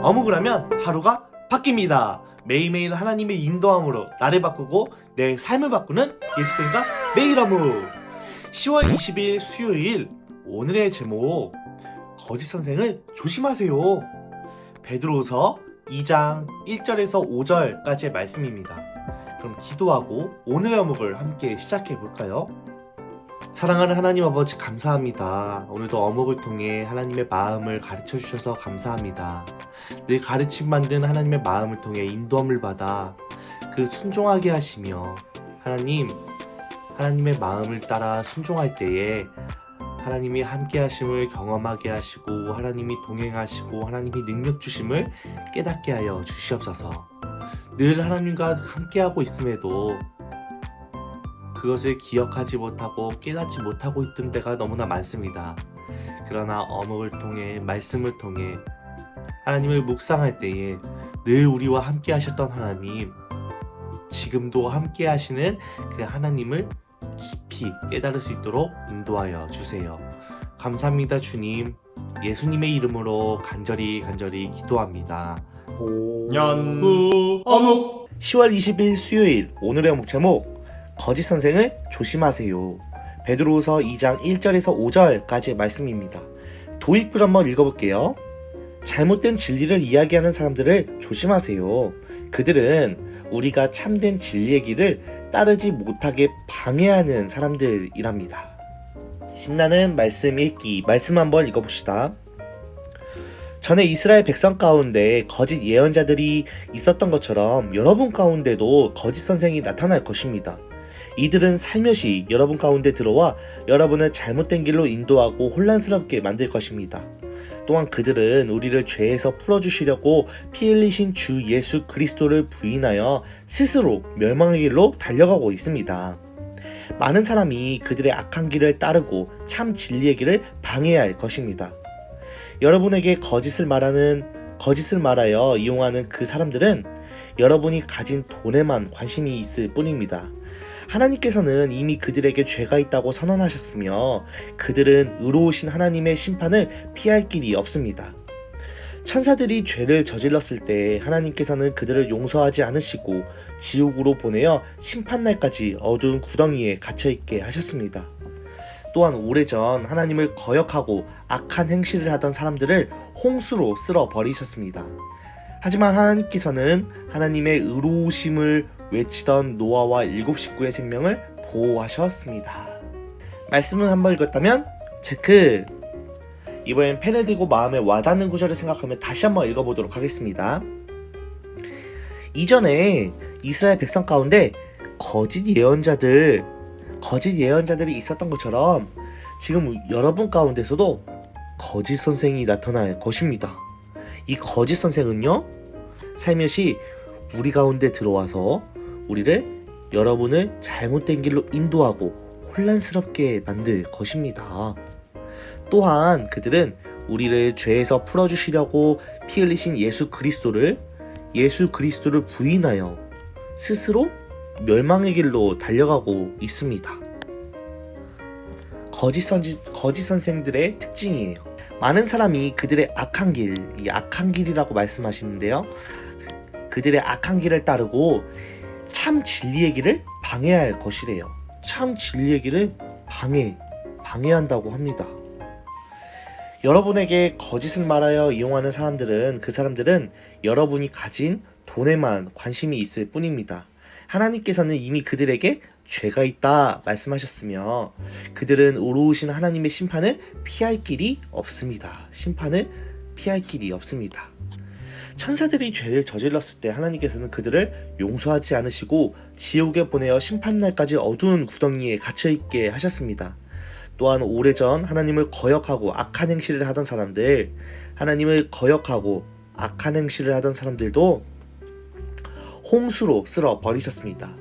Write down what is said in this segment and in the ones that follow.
어묵을 하면 하루가 바뀝니다. 매일매일 하나님의 인도함으로 나를 바꾸고 내 삶을 바꾸는 예수님과 매일 어묵. 10월 20일 수요일, 오늘의 제목, 거짓 선생을 조심하세요. 베드로후서 2장 1절에서 5절까지의 말씀입니다. 그럼 기도하고 오늘의 어묵을 함께 시작해 볼까요? 사랑하는 하나님 아버지, 감사합니다. 오늘도 어묵을 통해 하나님의 마음을 가르쳐 주셔서 감사합니다. 늘 가르침 받는 하나님의 마음을 통해 인도함을 받아 그 순종하게 하시며, 하나님의 마음을 따라 순종할 때에 하나님이 함께 하심을 경험하게 하시고, 하나님이 동행하시고, 하나님이 능력 주심을 깨닫게 하여 주시옵소서. 늘 하나님과 함께하고 있음에도 그것을 기억하지 못하고 깨닫지 못하고 있던 때가 너무나 많습니다. 그러나 어묵을 통해, 말씀을 통해 하나님을 묵상할 때에 늘 우리와 함께 하셨던 하나님, 지금도 함께 하시는 그 하나님을 깊이 깨달을 수 있도록 인도하여 주세요. 감사합니다, 주님. 예수님의 이름으로 간절히 기도합니다. 연구 어묵. 10월 20일 수요일, 오늘의 어묵 제목, 거짓 선생을 조심하세요. 베드로후서 2장 1절에서 5절까지의 말씀입니다. 도입글 한번 읽어볼게요. 잘못된 진리를 이야기하는 사람들을 조심하세요. 그들은 우리가 참된 진리의 길을 따르지 못하게 방해하는 사람들이랍니다. 신나는 말씀 읽기, 말씀 한번 읽어봅시다. 전에 이스라엘 백성 가운데 거짓 예언자들이 있었던 것처럼 여러분 가운데도 거짓 선생이 나타날 것입니다. 이들은 살며시 여러분 가운데 들어와 여러분을 잘못된 길로 인도하고 혼란스럽게 만들 것입니다. 또한 그들은 우리를 죄에서 풀어주시려고 피 흘리신 주 예수 그리스도를 부인하여 스스로 멸망의 길로 달려가고 있습니다. 많은 사람이 그들의 악한 길을 따르고 참 진리의 길을 방해할 것입니다. 여러분에게 거짓을 말하여 이용하는 그 사람들은 여러분이 가진 돈에만 관심이 있을 뿐입니다. 하나님께서는 이미 그들에게 죄가 있다고 선언하셨으며 그들은 의로우신 하나님의 심판을 피할 길이 없습니다. 천사들이 죄를 저질렀을 때 하나님께서는 그들을 용서하지 않으시고 지옥으로 보내어 심판날까지 어두운 구덩이에 갇혀있게 하셨습니다. 또한 오래전 하나님을 거역하고 악한 행실을 하던 사람들을 홍수로 쓸어 버리셨습니다. 하지만 하나님께서는 하나님의 의로우심을 외치던 노아와 7 식구의 생명을 보호하셨습니다. 말씀을 한번 읽었다면 체크! 이번엔 펜을 들고 마음에 와닿는 구절을 생각하며 다시 한번 읽어보도록 하겠습니다. 이전에 이스라엘 백성 가운데 거짓 예언자들이 있었던 것처럼 지금 여러분 가운데서도 거짓 선생이 나타날 것입니다. 이 거짓 선생은요, 살며시 우리 가운데 들어와서 여러분을 잘못된 길로 인도하고 혼란스럽게 만들 것입니다. 또한 그들은 우리를 죄에서 풀어주시려고 피 흘리신 예수 그리스도를 부인하여 스스로 멸망의 길로 달려가고 있습니다. 거짓 선생들의 특징이에요. 많은 사람이 그들의 악한 길이라고 말씀하시는데요, 그들의 악한 길을 따르고 참 진리의 길을 방해할 것이래요. 참 진리의 길을 방해한다고 합니다. 여러분에게 거짓을 말하여 이용하는 그 사람들은 여러분이 가진 돈에만 관심이 있을 뿐입니다. 하나님께서는 이미 그들에게 죄가 있다 말씀하셨으며 그들은 의로우신 하나님의 심판을 피할 길이 없습니다. 천사들이 죄를 저질렀을 때 하나님께서는 그들을 용서하지 않으시고 지옥에 보내어 심판날까지 어두운 구덩이에 갇혀있게 하셨습니다. 또한 오래전 하나님을 거역하고 악한 행실을 하던 사람들도 홍수로 쓸어 버리셨습니다.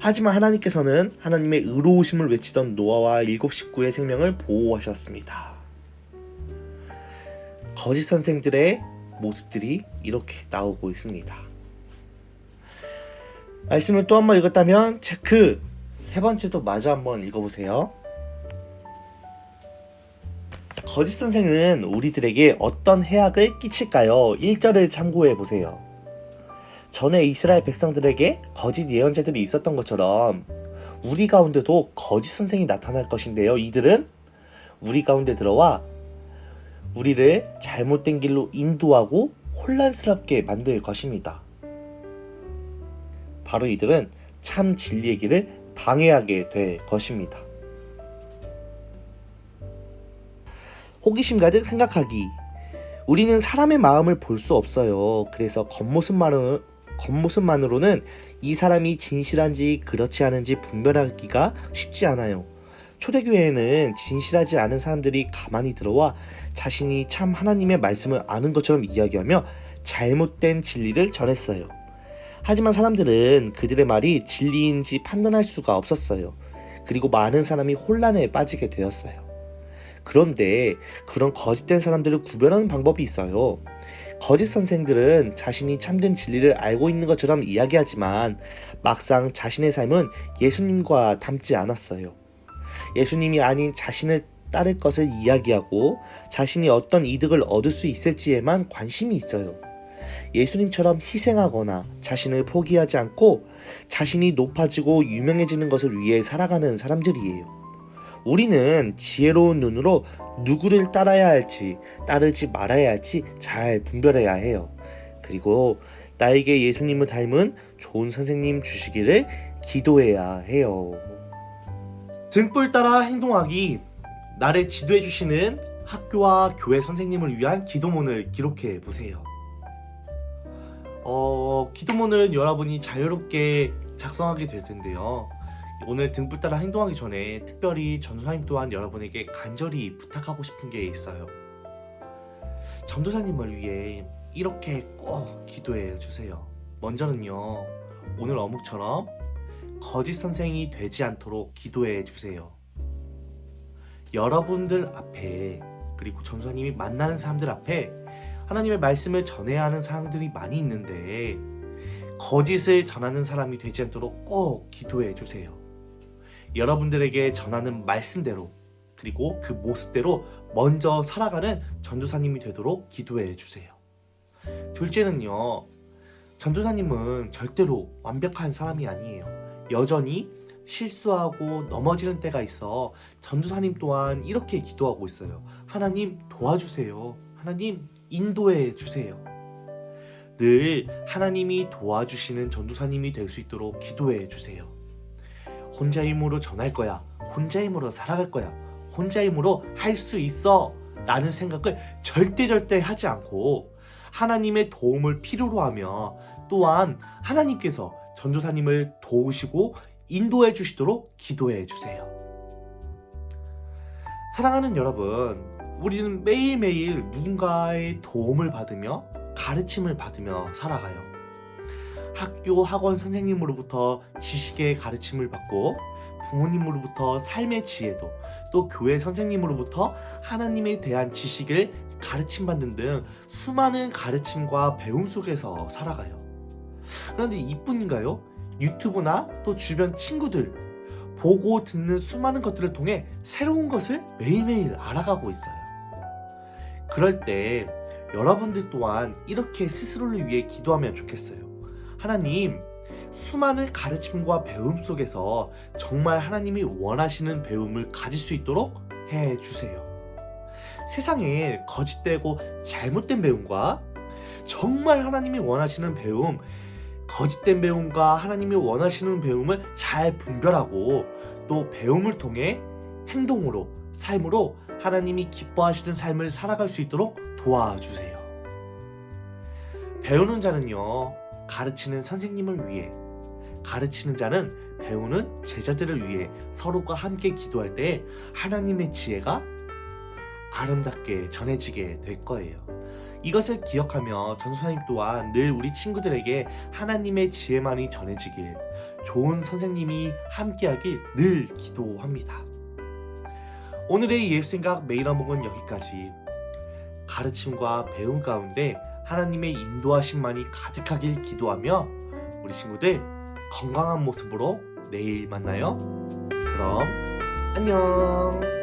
하지만 하나님께서는 하나님의 의로우심을 외치던 노아와 7 식구의 생명을 보호하셨습니다. 거짓 선생들의 모습들이 이렇게 나오고 있습니다. 말씀을 또 한번 읽었다면 체크! 세 번째도 마저 한번 읽어보세요. 거짓 선생은 우리들에게 어떤 해악을 끼칠까요? 1절을 참고해 보세요. 전에 이스라엘 백성들에게 거짓 예언자들이 있었던 것처럼 우리 가운데도 거짓 선생이 나타날 것인데요. 이들은 우리 가운데 들어와 우리를 잘못된 길로 인도하고 혼란스럽게 만들 것입니다. 바로 이들은 참 진리의 길을 방해하게 될 것입니다. 호기심 가득 생각하기. 우리는 사람의 마음을 볼 수 없어요. 그래서 겉모습만으로는 이 사람이 진실한지 그렇지 않은지 분별하기가 쉽지 않아요. 초대교회에는 진실하지 않은 사람들이 가만히 들어와 자신이 참 하나님의 말씀을 아는 것처럼 이야기하며 잘못된 진리를 전했어요. 하지만 사람들은 그들의 말이 진리인지 판단할 수가 없었어요. 그리고 많은 사람이 혼란에 빠지게 되었어요. 그런데 그런 거짓된 사람들을 구별하는 방법이 있어요. 거짓 선생들은 자신이 참된 진리를 알고 있는 것처럼 이야기하지만 막상 자신의 삶은 예수님과 닮지 않았어요. 예수님이 아닌 자신을 따를 것을 이야기하고 자신이 어떤 이득을 얻을 수 있을지에만 관심이 있어요. 예수님처럼 희생하거나 자신을 포기하지 않고 자신이 높아지고 유명해지는 것을 위해 살아가는 사람들이에요. 우리는 지혜로운 눈으로 누구를 따라야 할지 따르지 말아야 할지 잘 분별해야 해요. 그리고 나에게 예수님을 닮은 좋은 선생님 주시기를 기도해야 해요. 등불 따라 행동하기. 나를 지도해 주시는 학교와 교회 선생님을 위한 기도문을 기록해 보세요. 기도문은 여러분이 자유롭게 작성하게 될 텐데요. 오늘 등불 따라 행동하기 전에 특별히 전도사님 또한 여러분에게 간절히 부탁하고 싶은 게 있어요. 전도사님을 위해 이렇게 꼭 기도해 주세요. 먼저는요, 오늘 어묵처럼 거짓 선생이 되지 않도록 기도해 주세요. 여러분들 앞에, 그리고 전도사님이 만나는 사람들 앞에 하나님의 말씀을 전해야 하는 사람들이 많이 있는데 거짓을 전하는 사람이 되지 않도록 꼭 기도해 주세요. 여러분들에게 전하는 말씀대로, 그리고 그 모습대로 먼저 살아가는 전도사님이 되도록 기도해 주세요. 둘째는요, 전도사님은 절대로 완벽한 사람이 아니에요. 여전히 실수하고 넘어지는 때가 있어 전도사님 또한 이렇게 기도하고 있어요. 하나님 도와주세요. 하나님 인도해 주세요. 늘 하나님이 도와주시는 전도사님이 될 수 있도록 기도해 주세요. 혼자 힘으로 전할 거야, 혼자 힘으로 살아갈 거야, 혼자 힘으로 할 수 있어 라는 생각을 절대 하지 않고 하나님의 도움을 필요로 하며 또한 하나님께서 전도사님을 도우시고 인도해 주시도록 기도해 주세요. 사랑하는 여러분, 우리는 매일매일 누군가의 도움을 받으며 가르침을 받으며 살아가요. 학교, 학원 선생님으로부터 지식의 가르침을 받고 부모님으로부터 삶의 지혜도, 또 교회 선생님으로부터 하나님에 대한 지식을 가르침받는 등 수많은 가르침과 배움 속에서 살아가요. 그런데 이뿐인가요? 유튜브나 또 주변 친구들, 보고 듣는 수많은 것들을 통해 새로운 것을 매일매일 알아가고 있어요. 그럴 때 여러분들 또한 이렇게 스스로를 위해 기도하면 좋겠어요. 하나님, 수많은 가르침과 배움 속에서 정말 하나님이 원하시는 배움을 가질 수 있도록 해주세요. 세상에 거짓되고 잘못된 배움과 정말 하나님이 원하시는 배움, 거짓된 배움과 하나님이 원하시는 배움을 잘 분별하고 또 배움을 통해 행동으로, 삶으로 하나님이 기뻐하시는 삶을 살아갈 수 있도록 도와주세요. 배우는 자는요, 가르치는 선생님을 위해, 가르치는 자는 배우는 제자들을 위해 서로가 함께 기도할 때 하나님의 지혜가 아름답게 전해지게 될 거예요. 이것을 기억하며 전도사님 또한 늘 우리 친구들에게 하나님의 지혜만이 전해지길, 좋은 선생님이 함께하길 늘 기도합니다. 오늘의 예수생각 매일 어묵은 여기까지. 가르침과 배움 가운데 하나님의 인도하심만이 가득하길 기도하며 우리 친구들 건강한 모습으로 내일 만나요. 그럼 안녕.